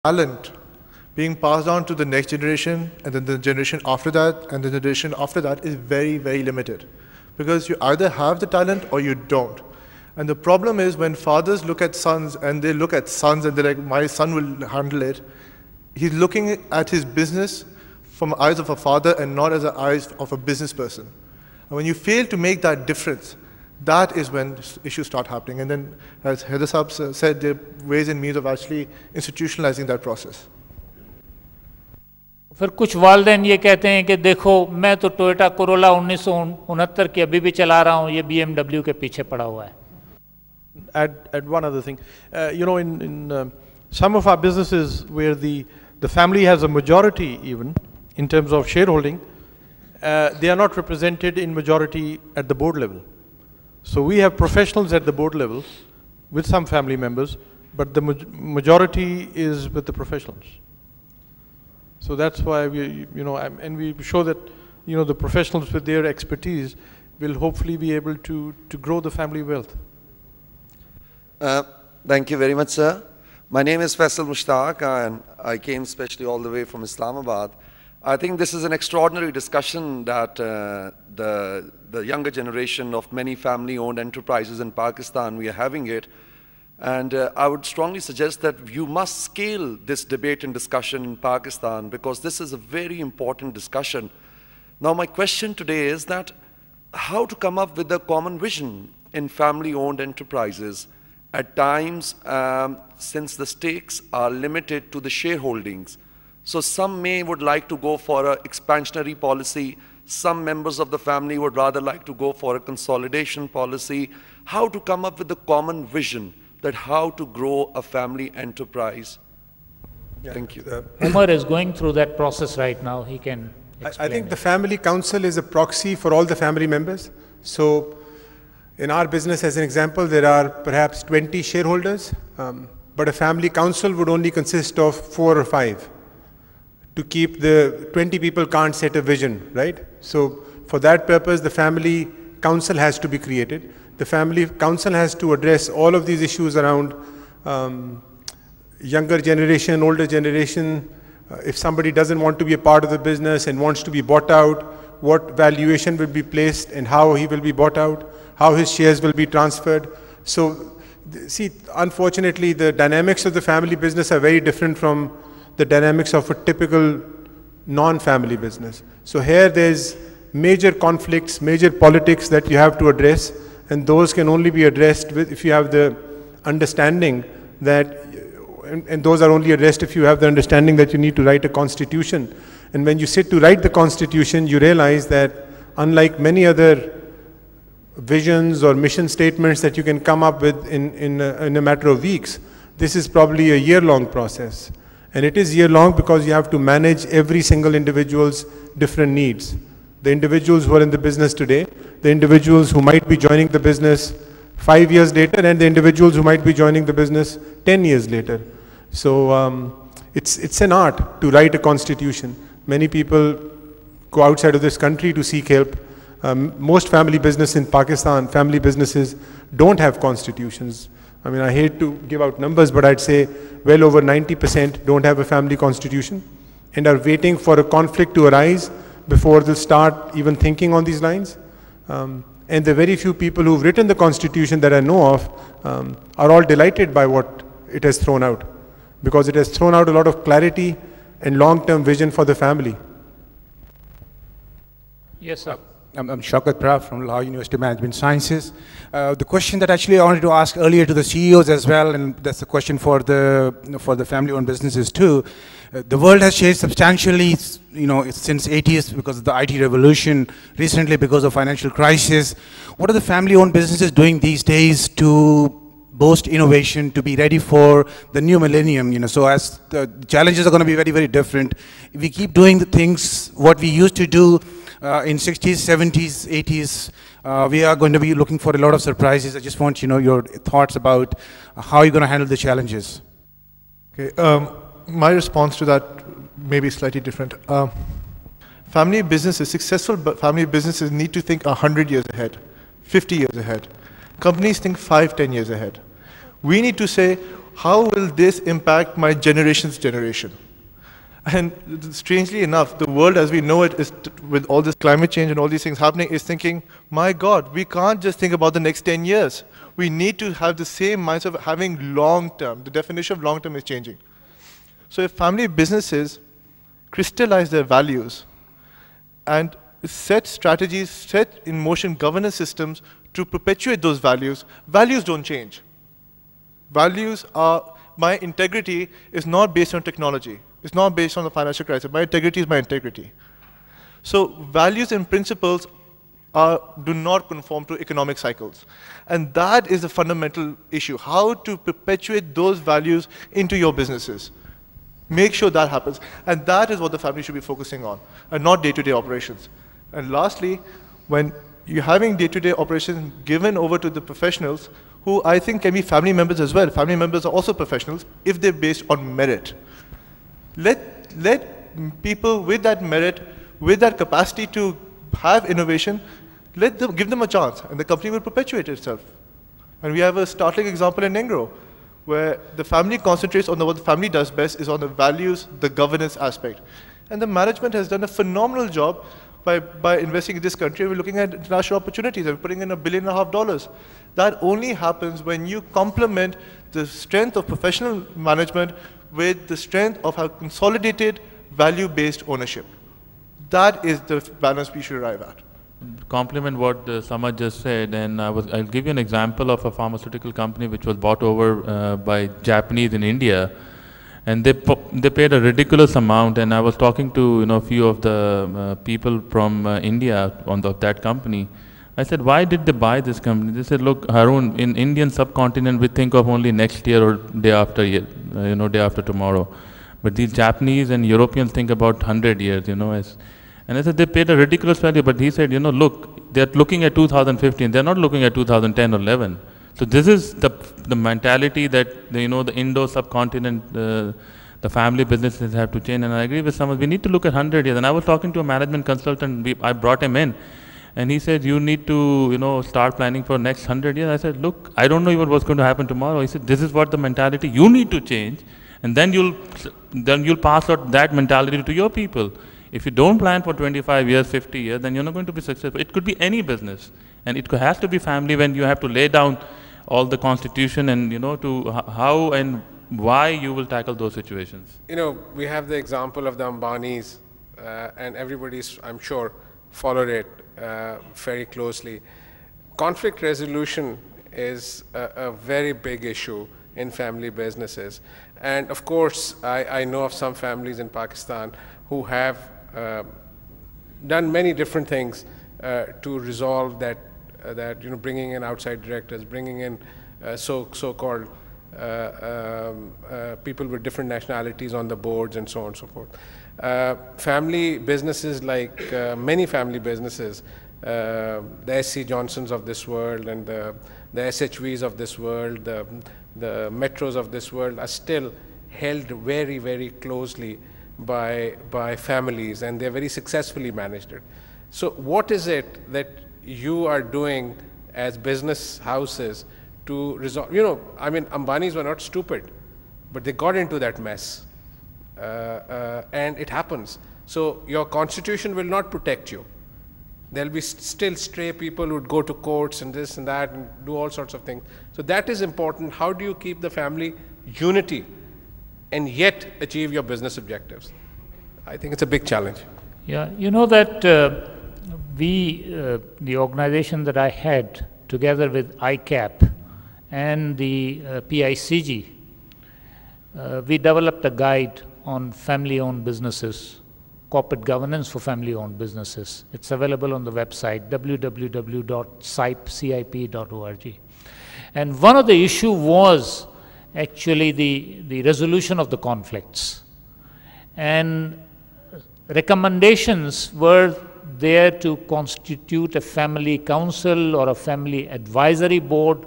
talent being passed on to the next generation, and then the generation after that, and the generation after that is very, very limited. Because you either have the talent or you don't. And the problem is when fathers look at sons and they look at sons and they're like, my son will handle it, he's looking at his business from the eyes of a father and not as the eyes of a business person. And when you fail to make that difference, that is when issues start happening. And then, as Heather Saab said, there are ways and means of actually institutionalizing that process. फिर कुछ वालिदैन ये कहते हैं कि देखो मैं तो टोयोटा कोरोला 1969 की अभी भी चला रहा हूँ, ये BMW के पीछे पड़ा हुआ है. Add one other thing. In some of our businesses where the family has a majority even in terms of shareholding, they are not represented in majority at the board level. So we have professionals at the board level with some family members, but the majority is with the professionals. So that's why we, and we show that, the professionals with their expertise will hopefully be able to grow the family wealth. Thank you very much, sir. My name is Faisal Mushtaq, and I came specially all the way from Islamabad. I think this is an extraordinary discussion that the younger generation of many family-owned enterprises in Pakistan, we are having it. And I would strongly suggest that you must scale this debate and discussion in Pakistan because this is a very important discussion. Now my question today is that how to come up with a common vision in family-owned enterprises at times since the stakes are limited to the shareholdings. So some would like to go for an expansionary policy, some members of the family would rather like to go for a consolidation policy. How to come up with a common vision that how to grow a family enterprise? Yeah, thank you. Umar is going through that process right now. He can explain. I think the family council is a proxy for all the family members. So in our business, as an example, there are perhaps 20 shareholders, but a family council would only consist of 4 or 5. To keep the 20 people can't set a vision, right? So for that purpose, the family council has to be created. The family council has to address all of these issues around younger generation, older generation. If somebody doesn't want to be a part of the business and wants to be bought out, what valuation will be placed and how he will be bought out, how his shares will be transferred. So, see, unfortunately, the dynamics of the family business are very different from the dynamics of a typical non-family business. So here there's major conflicts, major politics that you have to address, and those can only be addressed if you have the understanding that, and those are only addressed if you have the understanding that you need to write a constitution. And when you sit to write the constitution, you realize that unlike many other visions or mission statements that you can come up with in a matter of weeks, this is probably a year-long process. And it is year-long because you have to manage every single individual's different needs. The individuals who are in the business today, the individuals who might be joining the business 5 years later, and the individuals who might be joining the business 10 years later. So it's an art to write a constitution. Many people go outside of this country to seek help. Most family business in Pakistan, family businesses don't have constitutions. I mean, I hate to give out numbers, but I'd say well over 90% don't have a family constitution and are waiting for a conflict to arise before they'll start even thinking on these lines. And the very few people who've written the constitution that I know of are all delighted by what it has thrown out, because it has thrown out a lot of clarity and long-term vision for the family. Yes, sir. I'm Shaukat Pra from Lahore University of Management Sciences. The question that actually I wanted to ask earlier to the CEOs as well, and that's the question for the family-owned businesses too. The world has changed substantially, since 80s because of the IT revolution, recently because of financial crisis. What are the family-owned businesses doing these days to boast innovation, to be ready for the new millennium? So as the challenges are going to be very, very different, if we keep doing the things what we used to do in 60s, 70s, 80s, we are going to be looking for a lot of surprises. I just want your thoughts about how you're going to handle the challenges. Okay, my response to that may be slightly different. Family businesses, successful family businesses need to think 100 years ahead, 50 years ahead. Companies think 5, 10 years ahead. We need to say, how will this impact my generation's generation? And strangely enough, the world as we know it is, with all this climate change and all these things happening, is thinking, my God, we can't just think about the next 10 years. We need to have the same mindset of having long-term. The definition of long-term is changing. So if family businesses crystallize their values and set strategies, set in motion governance systems to perpetuate those values, values don't change. Values are, my integrity is not based on technology. It's not based on the financial crisis. My integrity is my integrity. So values and principles do not conform to economic cycles. And that is a fundamental issue, how to perpetuate those values into your businesses. Make sure that happens. And that is what the family should be focusing on, and not day-to-day operations. And lastly, when you're having day-to-day operations given over to the professionals, who I think can be family members as well. Family members are also professionals if they're based on merit. Let people with that merit, with that capacity to have innovation, give them a chance, and the company will perpetuate itself. And we have a startling example in Nengro, where the family concentrates on what the family does best, is on the values, the governance aspect. And the management has done a phenomenal job by investing in this country. We're looking at international opportunities and putting in $1.5 billion. That only happens when you complement the strength of professional management with the strength of a consolidated value-based ownership. That is the balance we should arrive at. Complement what Samad just said, and I'll give you an example of a pharmaceutical company which was bought over by Japanese in India, and they paid a ridiculous amount. And I was talking to a few of the people from India on that company. I said, why did they buy this company? They said, look, Harun, in Indian subcontinent we think of only next year or day after day after tomorrow, but these Japanese and Europeans think about 100 years, And I said, they paid a ridiculous value, but he said, look, they're looking at 2015, they're not looking at 2010 or 11. So this is the mentality that, the Indo subcontinent, the family businesses have to change. And I agree with someone, we need to look at 100 years. And I was talking to a management consultant, I brought him in, and he said, you need to, start planning for next 100 years. I said, look, I don't know even what's going to happen tomorrow. He said, this is what the mentality you need to change, and then you'll pass out that mentality to your people. If you don't plan for 25 years, 50 years, then you're not going to be successful. It could be any business, and it has to be family when you have to lay down all the constitution and, to how and why you will tackle those situations. We have the example of the Ambanis, and everybody's, I'm sure, followed it very closely. Conflict resolution is a very big issue in family businesses. And of course, I know of some families in Pakistan who have done many different things to resolve that, bringing in outside directors, bringing in so-called people with different nationalities on the boards and so on and so forth. Family businesses, like many family businesses, the SC Johnsons of this world and the SHVs of this world, the metros of this world are still held very, very closely by families, and they're very successfully managed it. So what is it that you are doing as business houses to resolve? Ambanis were not stupid, but they got into that mess. And it happens. So your constitution will not protect you. There'll be still stray people who would go to courts and this and that and do all sorts of things. So that is important. How do you keep the family unity and yet achieve your business objectives? I think it's a big challenge. Yeah, that the organization that I had together with ICAP and the PICG, we developed a guide on family-owned businesses, corporate governance for family-owned businesses. It's available on the website, www.cip.org. And one of the issues was actually the resolution of the conflicts. And recommendations were there to constitute a family council or a family advisory board